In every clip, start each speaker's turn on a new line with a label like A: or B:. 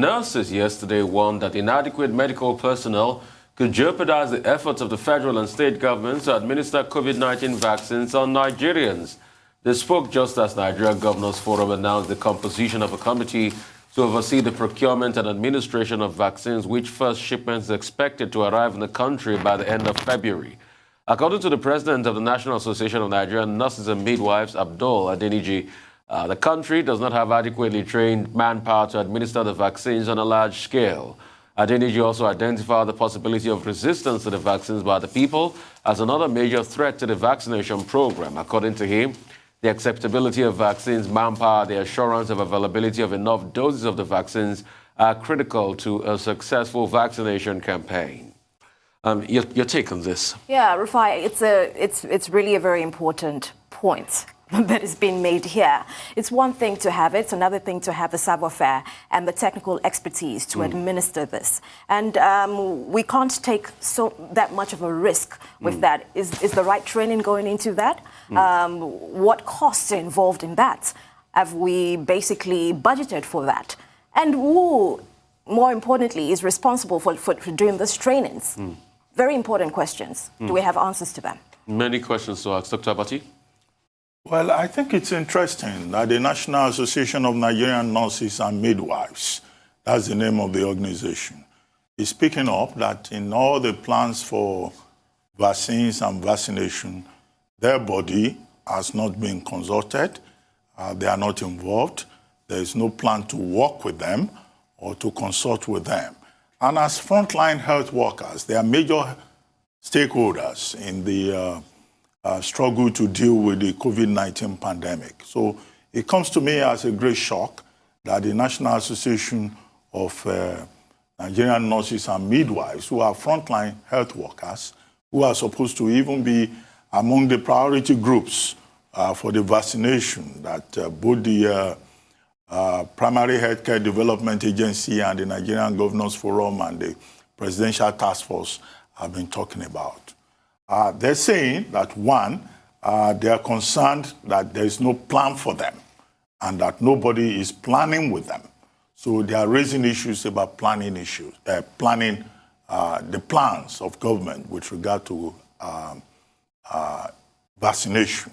A: Nurses yesterday warned that inadequate medical personnel could jeopardize the efforts of the federal and state governments to administer COVID-19 vaccines on Nigerians. They spoke just as Nigeria Governors Forum announced the composition of a committee to oversee the procurement and administration of vaccines, which first shipments are expected to arrive in the country by the end of February. According to the president of the National Association of Nigerian Nurses and Midwives, Abdul Adeniji, the country does not have adequately trained manpower to administer the vaccines on a large scale. Adeniji also identified the possibility of resistance to the vaccines by the people as another major threat to the vaccination program. According to him, the acceptability of vaccines, manpower, the assurance of availability of enough doses of the vaccines are critical to a successful vaccination campaign. Your take on this?
B: Yeah, Rufai, it's really a very important point that is being made here. It's one thing to have it, it's another thing to have the savoir-faire and the technical expertise to administer this. And we can't take that much of a risk with that. Is the right training going into that? What costs are involved in that? Have we basically budgeted for that? And who, more importantly, is responsible for doing these trainings? Very important questions. Do we have answers to them?
A: Many questions to ask. Dr. Abati?
C: Well, I think it's interesting that the National Association of Nigerian Nurses and Midwives, that's the name of the organization, is picking up that in all the plans for vaccines and vaccination, their body has not been consulted, they are not involved, there is no plan to work with them or to consult with them. And as frontline health workers, they are major stakeholders in the struggle to deal with the COVID-19 pandemic. So it comes to me as a great shock that the National Association of Nigerian Nurses and Midwives, who are frontline health workers, who are supposed to even be among the priority groups for the vaccination, that both the Primary Healthcare Development Agency and the Nigerian Governors Forum and the Presidential Task Force have been talking about. They're saying that, one, they are concerned that there is no plan for them and that nobody is planning with them. So they are raising issues about planning issues, the plans of government with regard to vaccination.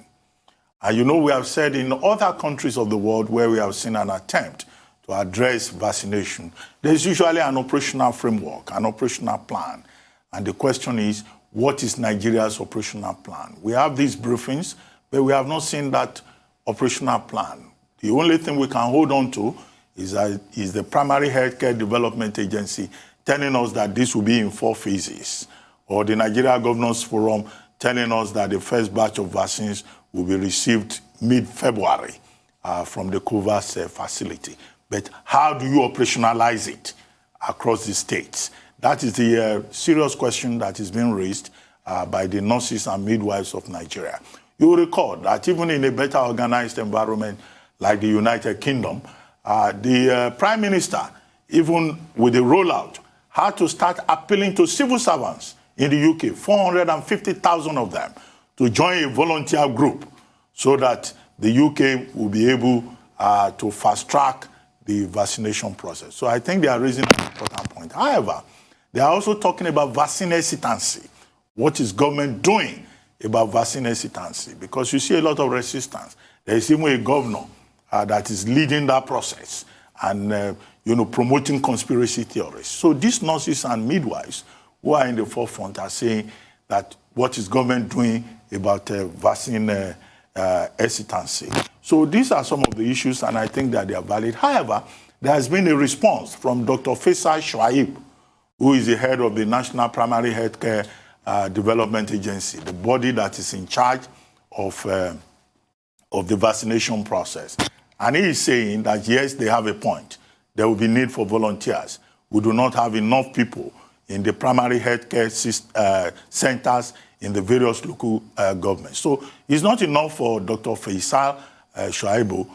C: And you know, we have said in other countries of the world where we have seen an attempt to address vaccination, there's usually an operational framework, an operational plan. And the question is, what is Nigeria's operational plan? We have these briefings, but we have not seen that operational plan. The only thing we can hold on to is the Primary Healthcare Development Agency telling us that this will be in 4 phases, or the Nigeria Governors Forum telling us that the first batch of vaccines will be received mid-February from the COVAX facility. But how do you operationalize it across the states? That is the serious question that is being raised by the nurses and midwives of Nigeria. You will recall that even in a better organized environment like the United Kingdom, the Prime Minister, even with the rollout, had to start appealing to civil servants in the UK, 450,000 of them, to join a volunteer group so that the UK will be able to fast-track the vaccination process. So I think they are raising an important point. However, they are also talking about vaccine hesitancy. What is government doing about vaccine hesitancy? Because you see a lot of resistance. There is even a governor that is leading that process and promoting conspiracy theories. So these nurses and midwives who are in the forefront are saying that what is government doing about vaccine hesitancy? So these are some of the issues, and I think that they are valid. However, there has been a response from Dr. Faisal Shuaib, who is the head of the National Primary Healthcare Development Agency, the body that is in charge of the vaccination process. And he is saying that, yes, they have a point. There will be need for volunteers. We do not have enough people in the primary healthcare centers in the various local governments. So it's not enough for Dr. Faisal Shuaibu,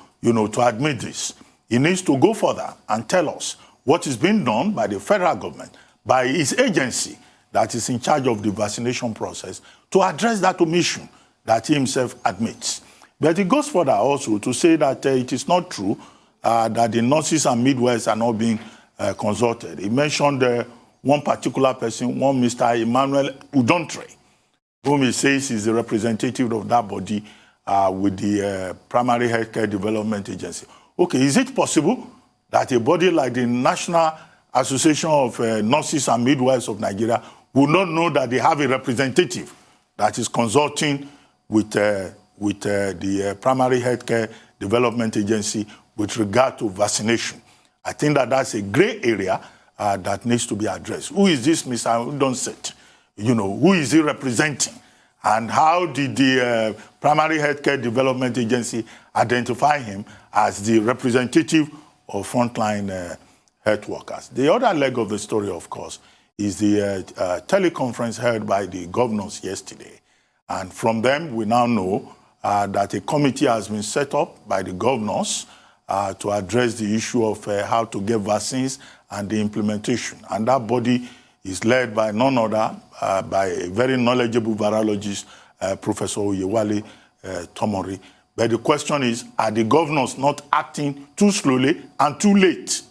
C: to admit this. He needs to go further and tell us what is being done by the federal government, by his agency that is in charge of the vaccination process, to address that omission that he himself admits. But he goes further also to say that it is not true that the nurses and midwives are not being consulted. He mentioned one particular person, one Mr. Emmanuel Udontre, whom he says is the representative of that body with the Primary Healthcare Development Agency. Okay, is it possible that a body like the National Association of Nurses and Midwives of Nigeria will not know that they have a representative that is consulting with the Primary Healthcare Development Agency with regard to vaccination? I think that that's a gray area that needs to be addressed. Who is this Mr. Udonset? You know, who is he representing? And how did the Primary Healthcare Development Agency identify him as the representative of frontline health workers? The other leg of the story, of course, is the teleconference held by the governors yesterday. And from them, we now know that a committee has been set up by the governors to address the issue of how to get vaccines and the implementation. And that body is led by none other by a very knowledgeable virologist, Professor Oyewale Tomori. But the question is, are the governors not acting too slowly and too late?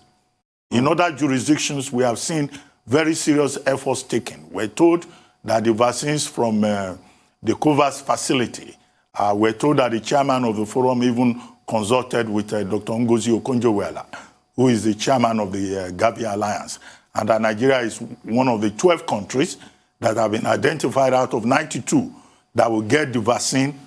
C: In other jurisdictions, we have seen very serious efforts taken. We're told that the vaccines from the COVAX facility, we're told that the chairman of the forum even consulted with Dr. Ngozi Okonjo-Iweala, who is the chairman of the Gavi Alliance. And that Nigeria is one of the 12 countries that have been identified out of 92 that will get the vaccine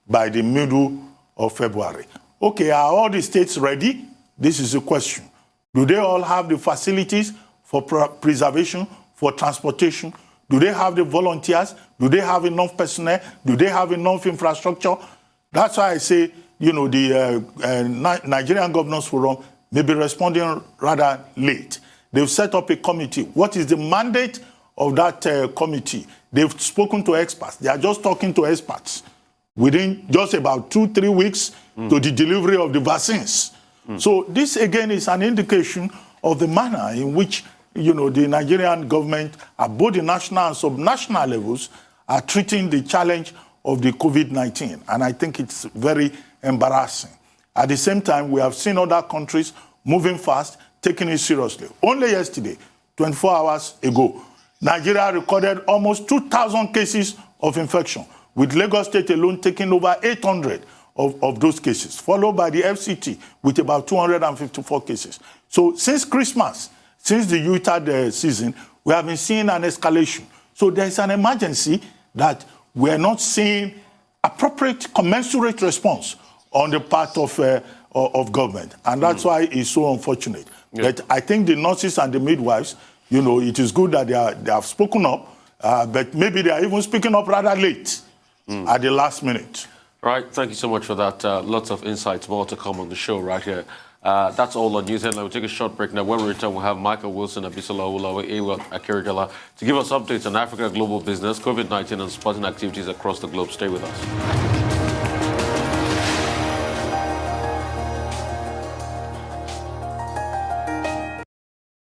C: by the middle of February. Okay, are all the states ready? This is the question. Do they all have the facilities for preservation, for transportation? Do they have the volunteers? Do they have enough personnel? Do they have enough infrastructure? That's why I say, you know, the Nigerian Governors Forum may be responding rather late. They've set up a committee. What is the mandate of that committee? They've spoken to experts. They are just talking to experts within just about 2-3 weeks to the delivery of the vaccines. So this, again, is an indication of the manner in which, you know, the Nigerian government at both the national and subnational levels are treating the challenge of the COVID-19. And I think it's very embarrassing. At the same time, we have seen other countries moving fast, taking it seriously. Only yesterday, 24 hours ago, Nigeria recorded almost 2,000 cases of infection, with Lagos State alone taking over 800 of those cases, followed by the FCT with about 254 cases. So since Christmas, since the UTAD season, we have been seeing an escalation. So there's an emergency that we're not seeing appropriate, commensurate response on the part of government. And that's why it's so unfortunate. Yeah. But I think the nurses and the midwives, you know, it is good that they have spoken up, but maybe they are even speaking up rather late at the last minute.
A: Right, thank you so much for that. Lots of insights, more to come on the show right here. That's all on News Headline. We'll take a short break now. When we return, we'll have Michael Wilson, Abisola Ulawe, Ewa Akirigala to give us updates on Africa global business, COVID-19 and sporting activities across the globe. Stay with us.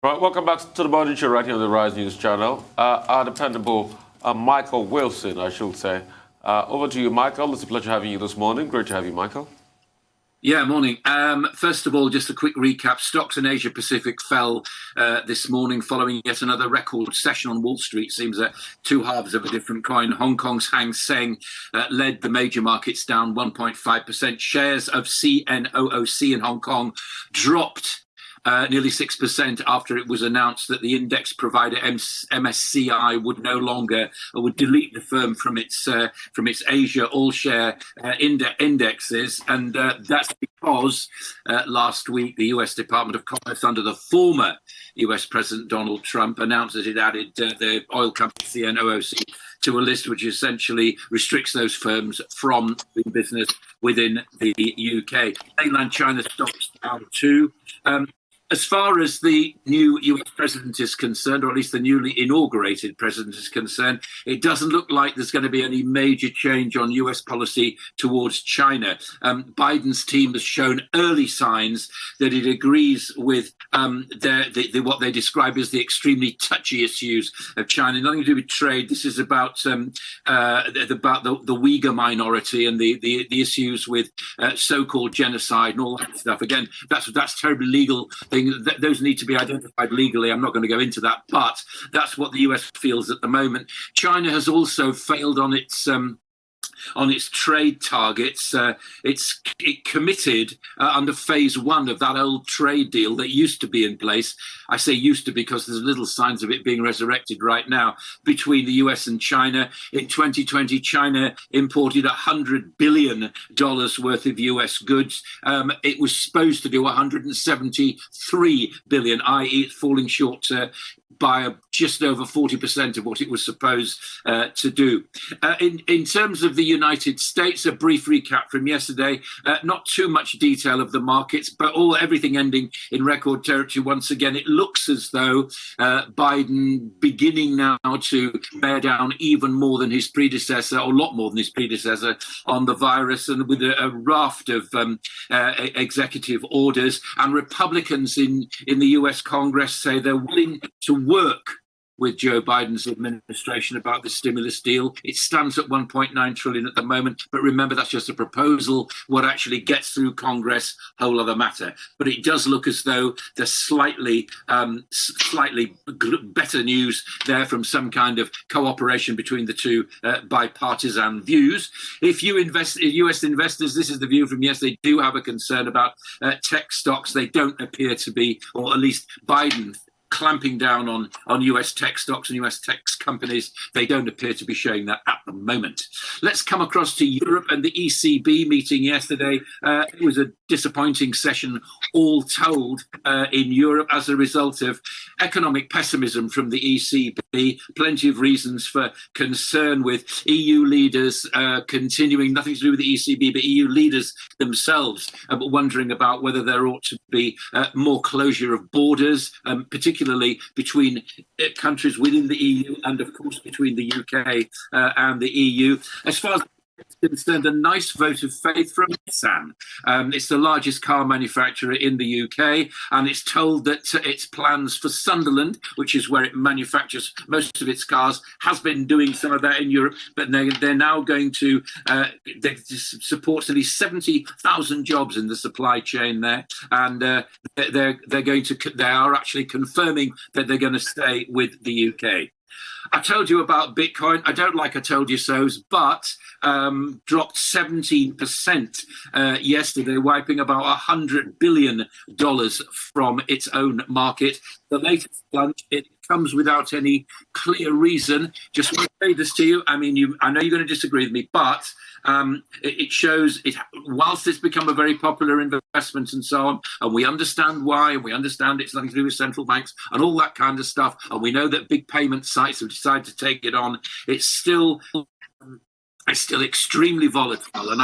A: Right, welcome back to the Morning Show right here on the Rise News channel. Our dependable Michael Wilson, I should say. Over to you, Michael. It's a pleasure having you this morning. Great to have you, Michael.
D: Yeah, morning. First of all, just a quick recap. Stocks in Asia Pacific fell this morning following yet another record session on Wall Street. Seems that two halves of a different coin. Hong Kong's Hang Seng led the major markets down 1.5%. Shares of CNOOC in Hong Kong dropped nearly 6% after it was announced that the index provider MSCI would no longer, or would delete the firm from its Asia all-share indexes, and that's because last week the U.S. Department of Commerce, under the former U.S. President Donald Trump, announced that it added the oil company CNOOC to a list which essentially restricts those firms from doing business within the UK. Mainland China stocks down too. As far as the new US president is concerned, or at least the newly inaugurated president is concerned, it doesn't look like there's going to be any major change on US policy towards China. Biden's team has shown early signs that it agrees with what they describe as the extremely touchy issues of China. Nothing to do with trade. This is about the Uyghur minority and the issues with so-called genocide and all that stuff. Again, that's terribly legal things something that those need to be identified legally. I'm not going to go into that, but that's what the US feels at the moment. China has also failed on its trade targets. It committed under phase one of that old trade deal that used to be in place. I say used to because there's little signs of it being resurrected right now, between the US and China. In 2020, China imported $100 billion worth of US goods. It was supposed to do $173 billion, i.e. it's falling short by just over 40% of what it was supposed to do. In terms of the United States, a brief recap from yesterday, not too much detail of the markets, but everything ending in record territory once again. It looks as though Biden beginning now to bear down even more than his predecessor, or a lot more than his predecessor, on the virus, and with a raft of executive orders. And Republicans in the US Congress say they're willing to work with Joe Biden's administration about the stimulus deal. It stands at $1.9 trillion at the moment, but remember, that's just a proposal. What actually gets through Congress, whole other matter. But it does look as though there's slightly better news there from some kind of cooperation between the two bipartisan views. If US investors, this is the view from yesterday, do have a concern about tech stocks. They don't appear to be, or at least Biden clamping down on US tech stocks and US tech companies. They don't appear to be showing that at the moment. Let's come across to Europe and the ECB meeting yesterday. It was a disappointing session all told in Europe as a result of economic pessimism from the ECB. Plenty of reasons for concern with EU leaders continuing, nothing to do with the ECB, but EU leaders themselves, but wondering about whether there ought to be more closure of borders, particularly between countries within the EU and, of course, between the UK and the EU. As far as concerned, a nice vote of faith from Nissan. It's the largest car manufacturer in the UK, and it's told that its plans for Sunderland, which is where it manufactures most of its cars, has been doing some of that in Europe, but they're now going to support at least 70,000 jobs in the supply chain there, and they are actually confirming that they're going to stay with the UK. I told you about Bitcoin. I don't like I told you so's, but dropped 17% yesterday, wiping about $100 billion from its own market. The latest plunge, it comes without any clear reason. Just want to say this to you. I mean, I know you're going to disagree with me, but it shows it. Whilst it's become a very popular investment and so on, and we understand why, and we understand it's nothing to do with central banks and all that kind of stuff, and we know that big payment sites have decided to take it on, it's still extremely volatile, and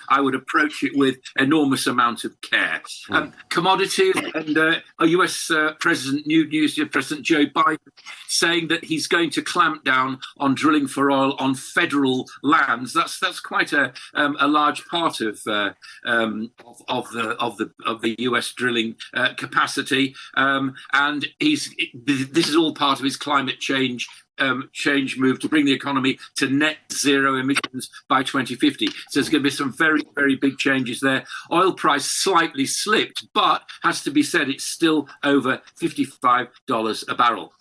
D: I would approach it with enormous amount of care. Commodities, and a US President Joe Biden saying that he's going to clamp down on drilling for oil on federal lands. That's quite a large part of the US drilling capacity, and this is all part of his climate change move to bring the economy to net zero emissions by 2050. So there's going to be some very, very big changes there. Oil price slightly slipped, but has to be said, it's still over $55 a barrel.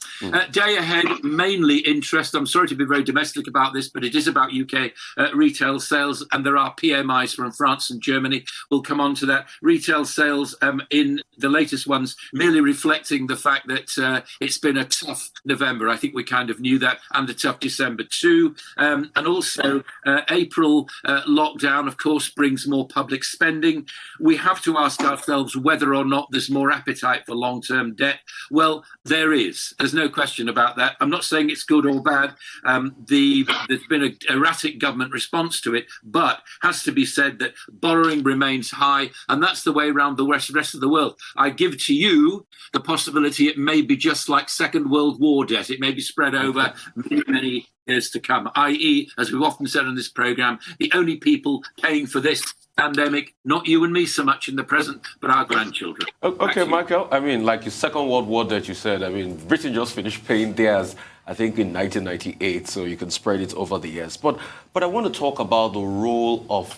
D: Day ahead, mainly interest. I'm sorry to be very domestic about this, but it is about UK retail sales, and there are PMIs from France and Germany. We'll come on to that. Retail sales in the latest ones merely reflecting the fact that it's been a tough November. I think we kind of knew that, and a tough December too. And also April lockdown, of course, brings more public spending. We have to ask ourselves whether or not there's more appetite for long-term debt. Well, there is. There's no question about that. I'm not saying it's good or bad. There's been an erratic government response to it, but has to be said that borrowing remains high, and that's the way around the rest of the world. I give to you the possibility it may be just like Second World War debt. It may be spread over many, many years to come, i.e., as we've often said on this programme, the only people paying for this pandemic, not you and me so much in the present, but our grandchildren.
A: Okay, Michael, I mean, like your Second World War that you said, I mean, Britain just finished paying theirs, I think, in 1998, so you can spread it over the years. But I want to talk about the role of,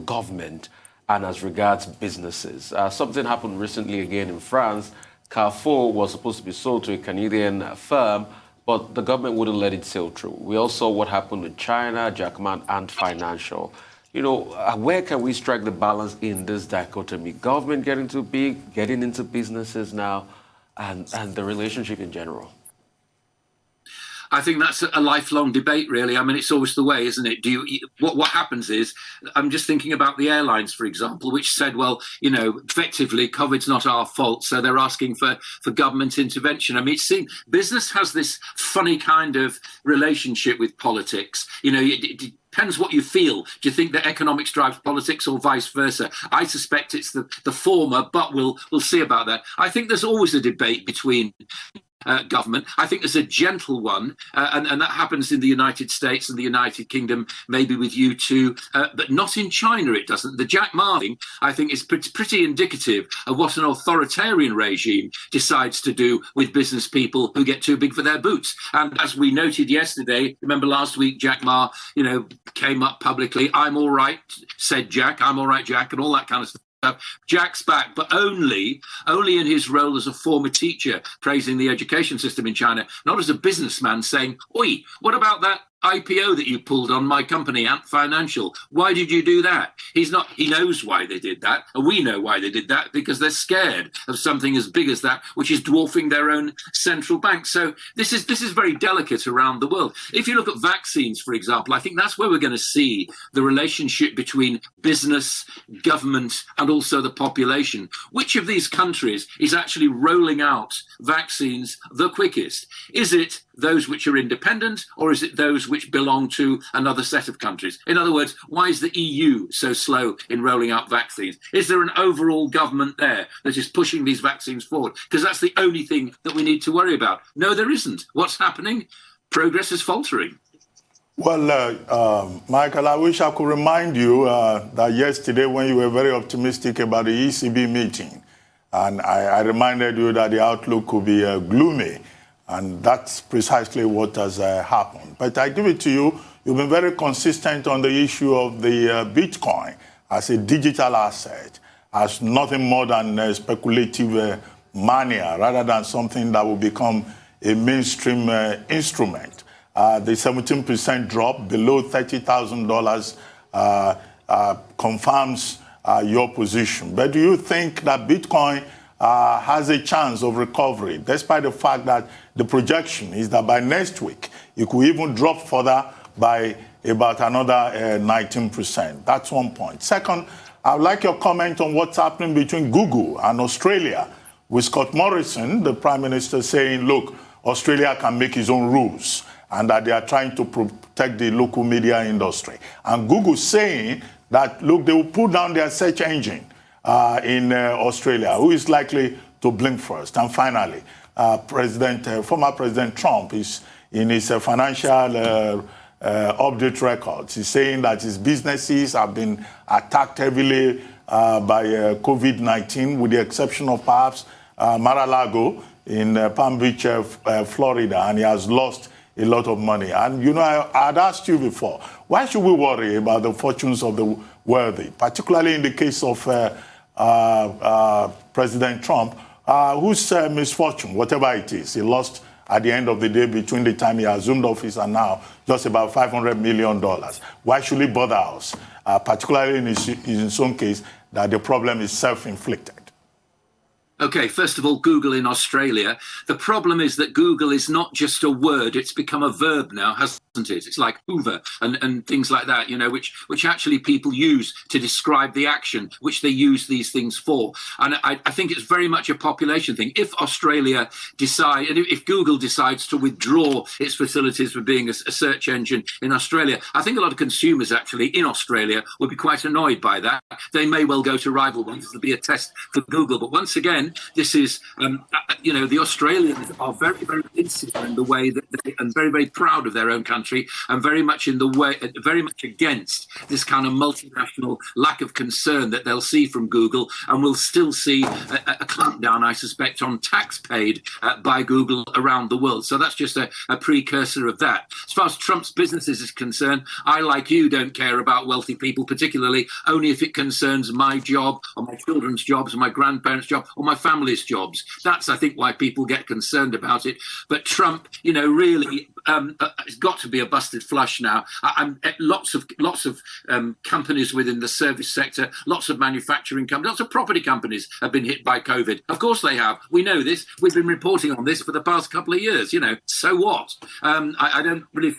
A: government and as regards businesses. Something happened recently again in France. Carrefour was supposed to be sold to a Canadian firm, but the government wouldn't let it sail through. We all saw what happened with China, Jack Ma, and Financial. Where can we strike the balance in this dichotomy? Government getting too big, getting into businesses now, and the relationship in general?
D: I think that's a lifelong debate, really. I mean, it's always the way, isn't it? What happens is, I'm just thinking about the airlines, for example, which said, well, effectively, COVID's not our fault, so they're asking for government intervention. I mean, business has this funny kind of relationship with politics. It depends what you feel. Do you think that economics drives politics or vice versa? I suspect it's the former, but we'll see about that. I think there's always a debate between government. I think there's a gentle one, and that happens in the United States and the United Kingdom, maybe with you too, but not in China. It doesn't. The Jack Ma thing, I think, is pretty indicative of what an authoritarian regime decides to do with business people who get too big for their boots. And as we noted yesterday, remember last week, Jack Ma, came up publicly. I'm all right, said Jack. I'm all right, Jack, and all that kind of stuff. Jack's back, but only in his role as a former teacher, praising the education system in China, not as a businessman saying, "Oi, what about that IPO that you pulled on my company, Ant Financial? Why did you do that?" He knows why they did that, and we know why they did that, because they're scared of something as big as that, which is dwarfing their own central bank. So this is very delicate around the world. If you look at vaccines, for example, I think that's where we're going to see the relationship between business, government, and also the population. Which of these countries is actually rolling out vaccines the quickest? Is it those which are independent, or is it those which belong to another set of countries? In other words, why is the EU so slow in rolling out vaccines? Is there an overall government there that is pushing these vaccines forward? Because that's the only thing that we need to worry about. No, there isn't. What's happening? Progress is faltering.
C: Well, Michael, I wish I could remind you that yesterday when you were very optimistic about the ECB meeting, and I reminded you that the outlook could be gloomy. And that's precisely what has happened. But I give it to you, you've been very consistent on the issue of the Bitcoin as a digital asset, as nothing more than speculative mania, rather than something that will become a mainstream instrument. The 17% drop below $30,000 confirms your position. But do you think that Bitcoin has a chance of recovery, despite the fact that the projection is that by next week, it could even drop further by about another 19%. That's one point. Second, I would like your comment on what's happening between Google and Australia, with Scott Morrison, the Prime Minister, saying, look, Australia can make its own rules, and that they are trying to protect the local media industry. And Google saying that, look, they will put down their search engine in Australia. Who is likely to blink first? And finally, former President Trump is in his financial update records. He's saying that his businesses have been attacked heavily by COVID-19, with the exception of perhaps Mar-a-Lago in Palm Beach, Florida, and he has lost a lot of money. And, I had asked you before, why should we worry about the fortunes of the wealthy, particularly in the case of President Trump, whose misfortune, whatever it is, he lost at the end of the day, between the time he assumed office and now, just about $500 million. Why should he bother us, particularly in his own case, that the problem is self-inflicted?
D: Okay, first of all, Google in Australia. The problem is that Google is not just a word, it's become a verb now, hasn't it? It's like Hoover and things like that, which actually people use to describe the action, which they use these things for. And I think it's very much a population thing. If Australia decide, and if Google decides to withdraw its facilities for being a search engine in Australia, I think a lot of consumers actually in Australia will be quite annoyed by that. They may well go to rival ones. There'll be a test for Google. But once again, this is, the Australians are very, very insistent in the way that and very, very proud of their own country, and very much against this kind of multinational lack of concern that they'll see from Google, and we'll still see a clampdown, I suspect, on tax paid by Google around the world. So that's just a precursor of that. As far as Trump's businesses is concerned, I, like you, don't care about wealthy people, particularly only if it concerns my job or my children's jobs or my grandparents' job or my families' jobs. That's, I think, why people get concerned about it. But Trump, really, it's got to be a busted flush now. Lots of companies within the service sector, lots of manufacturing companies, lots of property companies have been hit by COVID. Of course they have. We know this. We've been reporting on this for the past couple of years. So what? I don't really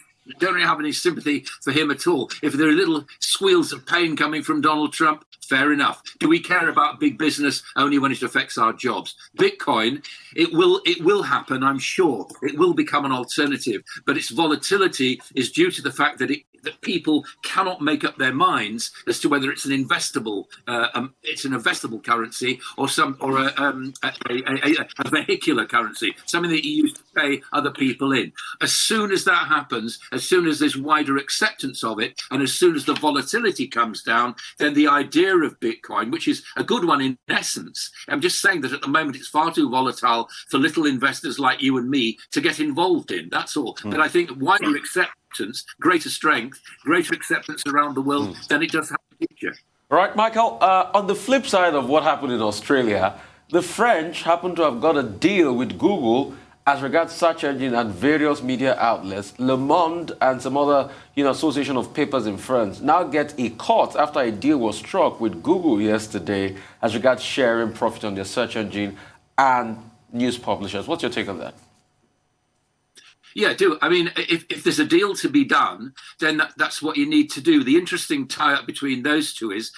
D: have any sympathy for him at all. If there are little squeals of pain coming from Donald Trump, fair enough. Do we care about big business only when it affects our jobs? Bitcoin, it will happen, I'm sure. It will become an alternative, but its volatility is due to the fact that people cannot make up their minds as to whether it's an investable currency or a vehicular currency, something that you use to pay other people in. As soon as that happens, as soon as there's wider acceptance of it, and as soon as the volatility comes down, then the idea of Bitcoin, which is a good one in essence, I'm just saying that at the moment it's far too volatile for little investors like you and me to get involved in. That's all. But I think wider acceptance, greater strength, greater acceptance around the world, then it does have a future.
A: All right, Michael, on the flip side of what happened in Australia, the French happen to have got a deal with Google as regards search engine and various media outlets. Le Monde and some other association of papers in France now get a cut after a deal was struck with Google yesterday as regards sharing profit on their search engine and news publishers. What's your take on that?
D: Yeah, do. I mean, if there's a deal to be done, then that's what you need to do. The interesting tie-up between those two is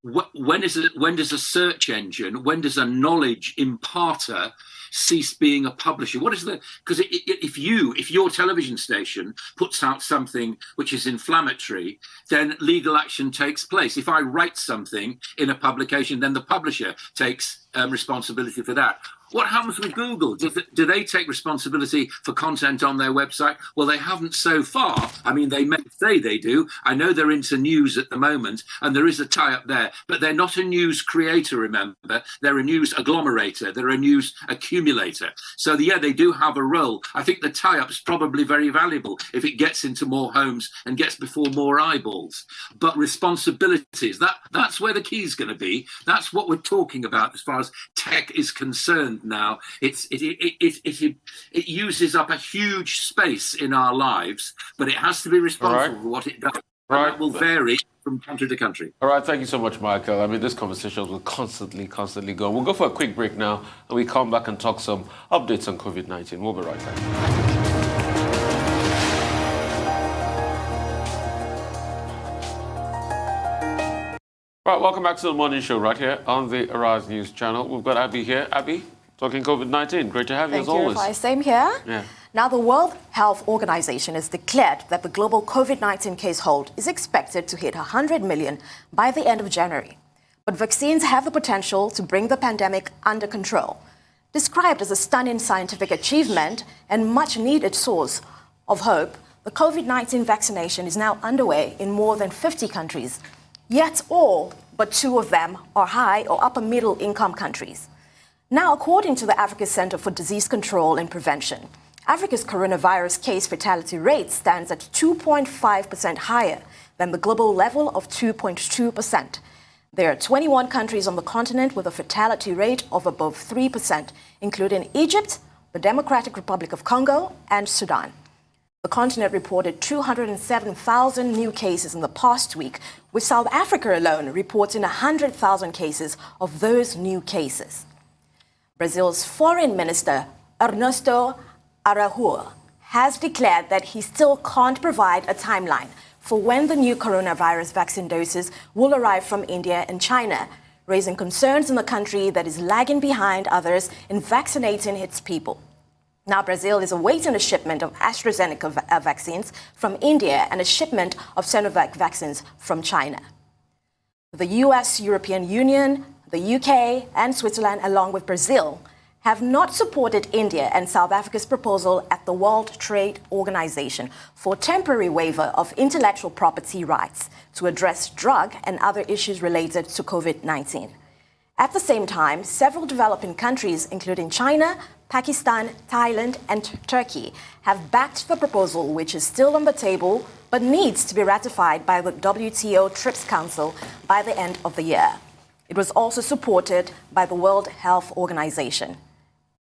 D: when does a search engine, when does a knowledge imparter cease being a publisher? Because if your television station puts out something which is inflammatory, then legal action takes place. If I write something in a publication, then the publisher takes responsibility for that. What happens with Google? Do they take responsibility for content on their website? Well, they haven't so far. I mean, they may say they do. I know they're into news at the moment, and there is a tie-up there. But they're not a news creator, remember. They're a news agglomerator. They're a news accumulator. So, yeah, they do have a role. I think the tie-up's probably very valuable if it gets into more homes and gets before more eyeballs. But responsibilities, that's where the key's going to be. That's what we're talking about as far as tech is concerned. Now it uses up a huge space in our lives, but it has to be responsible for what it does. And that will vary from country to country. All
A: right, thank you so much, Michael. I mean, this conversation will constantly go. We'll go for a quick break now, and we come back and talk some updates on COVID-19. We'll be right back. Right, welcome back to the morning show right here on the Arise News channel. We've got Abby here. Abby, talking COVID-19. Great to have you as always.
B: Thank you, Same here.
A: Yeah.
B: Now, the World Health Organization has declared that the global COVID-19 case hold is expected to hit 100 million by the end of January. But vaccines have the potential to bring the pandemic under control. Described as a stunning scientific achievement and much needed source of hope, the COVID-19 vaccination is now underway in more than 50 countries. Yet all but 2 of them are high or upper middle income countries. Now, according to the Africa Center for Disease Control and Prevention, Africa's coronavirus case fatality rate stands at 2.5% higher than the global level of 2.2%. There are 21 countries on the continent with a fatality rate of above 3%, including Egypt, the Democratic Republic of Congo, and Sudan. The continent reported 207,000 new cases in the past week, with South Africa alone reporting 100,000 cases of those new cases. Brazil's Foreign Minister, Ernesto Araújo, has declared that he still can't provide a timeline for when the new coronavirus vaccine doses will arrive from India and China, raising concerns in the country that is lagging behind others in vaccinating its people. Now, Brazil is awaiting a shipment of AstraZeneca vaccines from India and a shipment of Sinovac vaccines from China. The US, European Union, the UK, and Switzerland, along with Brazil, have not supported India and South Africa's proposal at the World Trade Organization for temporary waiver of intellectual property rights to address drug and other issues related to COVID-19. At the same time, several developing countries, including China, Pakistan, Thailand, and Turkey, have backed the proposal, which is still on the table but needs to be ratified by the WTO TRIPS Council by the end of the year. It was also supported by the World Health Organization.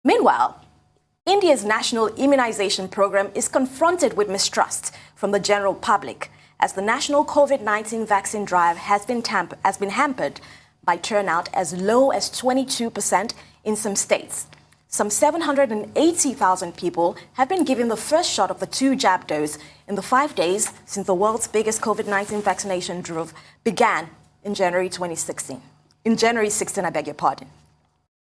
B: Meanwhile, India's national immunization program is confronted with mistrust from the general public as the national COVID-19 vaccine drive has been hampered by turnout as low as 22% in some states. Some 780,000 people have been given the first shot of the 2-jab dose in the 5 days since the world's biggest COVID-19 vaccination drive began in January 2016. In January 16, I beg your pardon.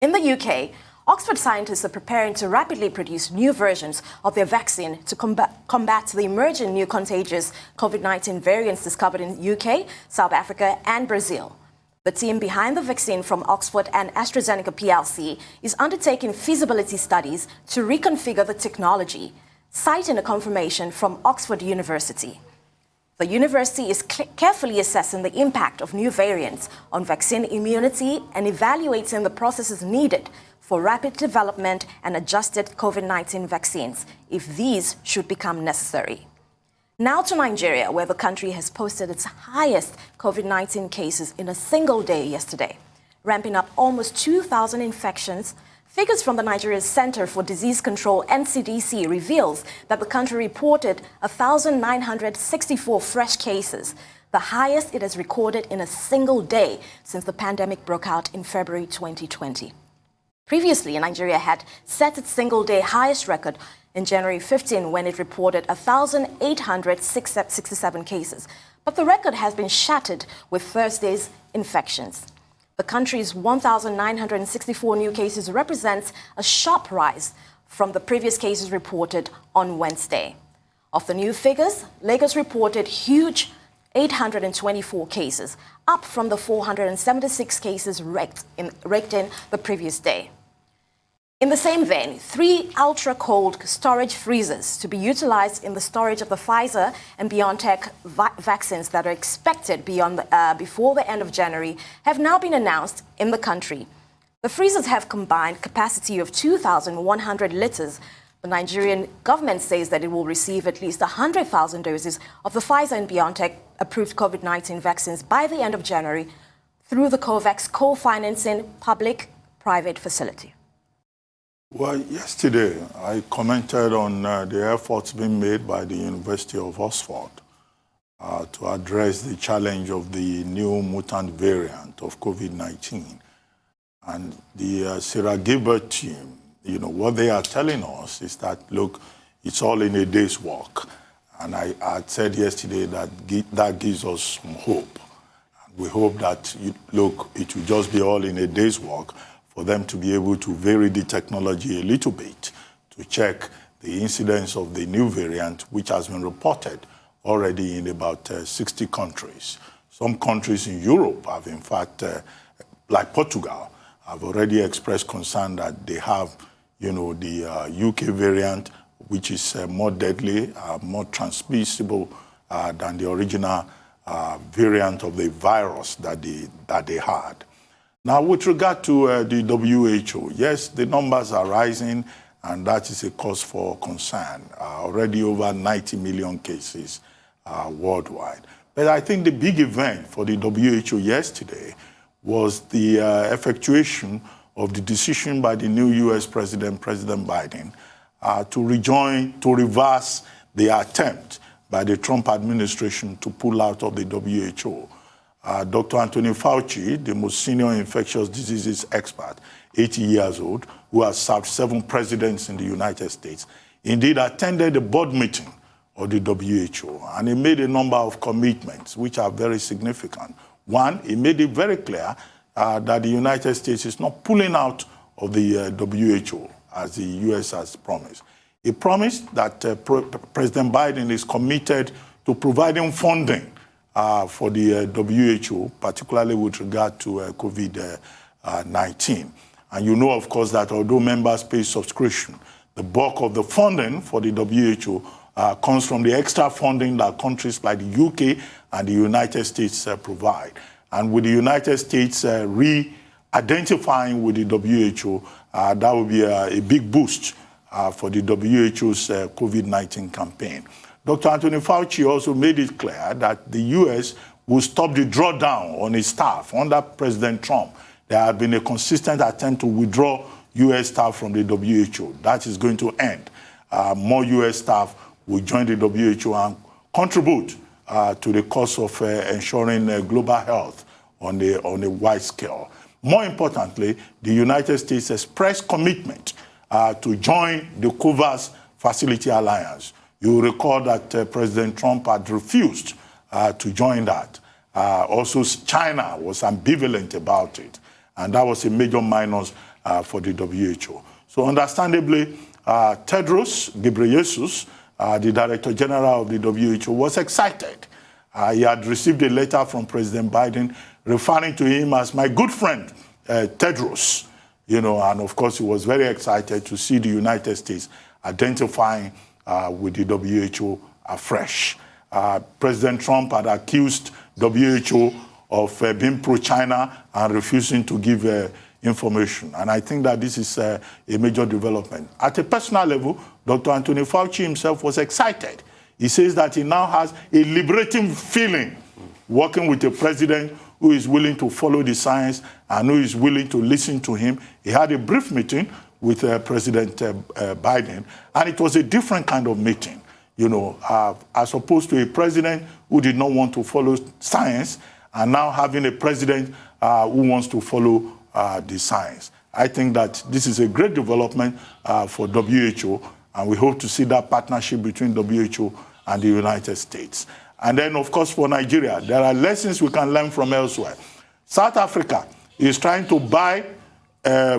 B: In the UK, Oxford scientists are preparing to rapidly produce new versions of their vaccine to combat the emerging new contagious COVID-19 variants discovered in UK, South Africa, and Brazil. The team behind the vaccine from Oxford and AstraZeneca plc is undertaking feasibility studies to reconfigure the technology, citing a confirmation from Oxford University. The university is carefully assessing the impact of new variants on vaccine immunity and evaluating the processes needed for rapid development and adjusted COVID-19 vaccines, if these should become necessary. Now to Nigeria, where the country has posted its highest COVID-19 cases in a single day yesterday, ramping up almost 2,000 infections. Figures from the Nigerian Center for Disease Control, NCDC, reveals that the country reported 1,964 fresh cases, the highest it has recorded in a single day since the pandemic broke out in February 2020. Previously, Nigeria had set its single-day highest record in January 15 when it reported 1,867 cases. But the record has been shattered with Thursday's infections. The country's 1,964 new cases represents a sharp rise from the previous cases reported on Wednesday. Of the new figures, Lagos reported huge 824 cases, up from the 476 cases raked in the previous day. In the same vein, 3 ultra-cold storage freezers to be utilized in the storage of the Pfizer and BioNTech vaccines that are expected before the end of January have now been announced in the country. The freezers have combined capacity of 2,100 liters. The Nigerian government says that it will receive at least 100,000 doses of the Pfizer and BioNTech approved COVID-19 vaccines by the end of January through the COVAX co-financing public-private facility.
C: Well, yesterday I commented on the efforts being made by the University of Oxford to address the challenge of the new mutant variant of COVID-19. And the Sarah Gilbert team, what they are telling us is that, look, it's all in a day's work. And I had said yesterday that that gives us some hope. And we hope that, it will just be all in a day's work for them to be able to vary the technology a little bit to check the incidence of the new variant, which has been reported already in about 60 countries. Some countries in Europe have, in fact, like Portugal, have already expressed concern that they have, the UK variant, which is more deadly, more transmissible than the original variant of the virus that they had. Now, with regard to the WHO, yes, the numbers are rising, and that is a cause for concern. Already over 90 million cases worldwide. But I think the big event for the WHO yesterday was the effectuation of the decision by the new U.S. President Biden, to reverse the attempt by the Trump administration to pull out of the WHO. Dr. Anthony Fauci, the most senior infectious diseases expert, 80 years old, who has served 7 presidents in the United States, indeed attended the board meeting of the WHO, and he made a number of commitments which are very significant. One, he made it very clear that the United States is not pulling out of the WHO as the U.S. has promised. He promised that President Biden is committed to providing funding for the WHO, particularly with regard to COVID-19. And you know, of course, that although members pay subscription, the bulk of the funding for the WHO comes from the extra funding that countries like the UK and the United States provide. And with the United States re-identifying with the WHO, that will be a big boost for the WHO's COVID-19 campaign. Dr. Anthony Fauci also made it clear that the U.S. will stop the drawdown on his staff. Under President Trump, there had been a consistent attempt to withdraw U.S. staff from the WHO. That is going to end. More U.S. staff will join the WHO and contribute to the cause of ensuring global health on a wide scale. More importantly, the United States expressed commitment to join the COVAX Facility Alliance. You will recall that President Trump had refused to join that. Also, China was ambivalent about it, and that was a major minus for the WHO. So understandably, Tedros Ghebreyesus, the Director General of the WHO, was excited. He had received a letter from President Biden referring to him as my good friend, Tedros. And of course, he was very excited to see the United States identifying with the WHO afresh. President Trump had accused WHO of being pro-China and refusing to give information. And I think that this is a major development. At a personal level, Dr. Anthony Fauci himself was excited. He says that he now has a liberating feeling working with a president who is willing to follow the science and who is willing to listen to him. He had a brief meeting with President Biden, and it was a different kind of meeting, as opposed to a president who did not want to follow science and now having a president who wants to follow the science. I think that this is a great development for WHO, and we hope to see that partnership between WHO and the United States. And then, of course, for Nigeria, there are lessons we can learn from elsewhere. South Africa is trying to buy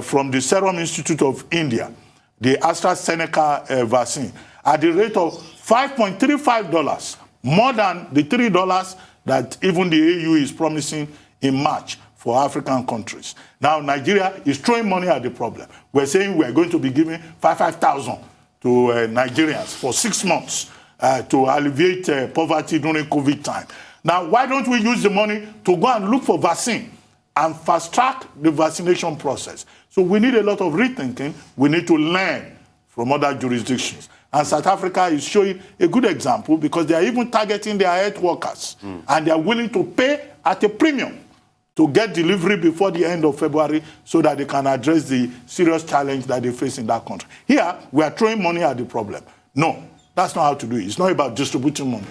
C: from the Serum Institute of India the AstraZeneca vaccine at the rate of $5.35, more than the $3 that even the AU is promising in March for African countries. Now, Nigeria is throwing money at the problem. We're saying we're going to be giving 5,000 to Nigerians for 6 months to alleviate poverty during COVID time. Now, why don't we use the money to go and look for vaccine and fast-track the vaccination process? So we need a lot of rethinking. We need to learn from other jurisdictions. And South Africa is showing a good example because they are even targeting their health workers. And they are willing to pay at a premium to get delivery before the end of February so that they can address the serious challenge that they face in that country. Here, we are throwing money at the problem. No, that's not how to do it. It's not about distributing money.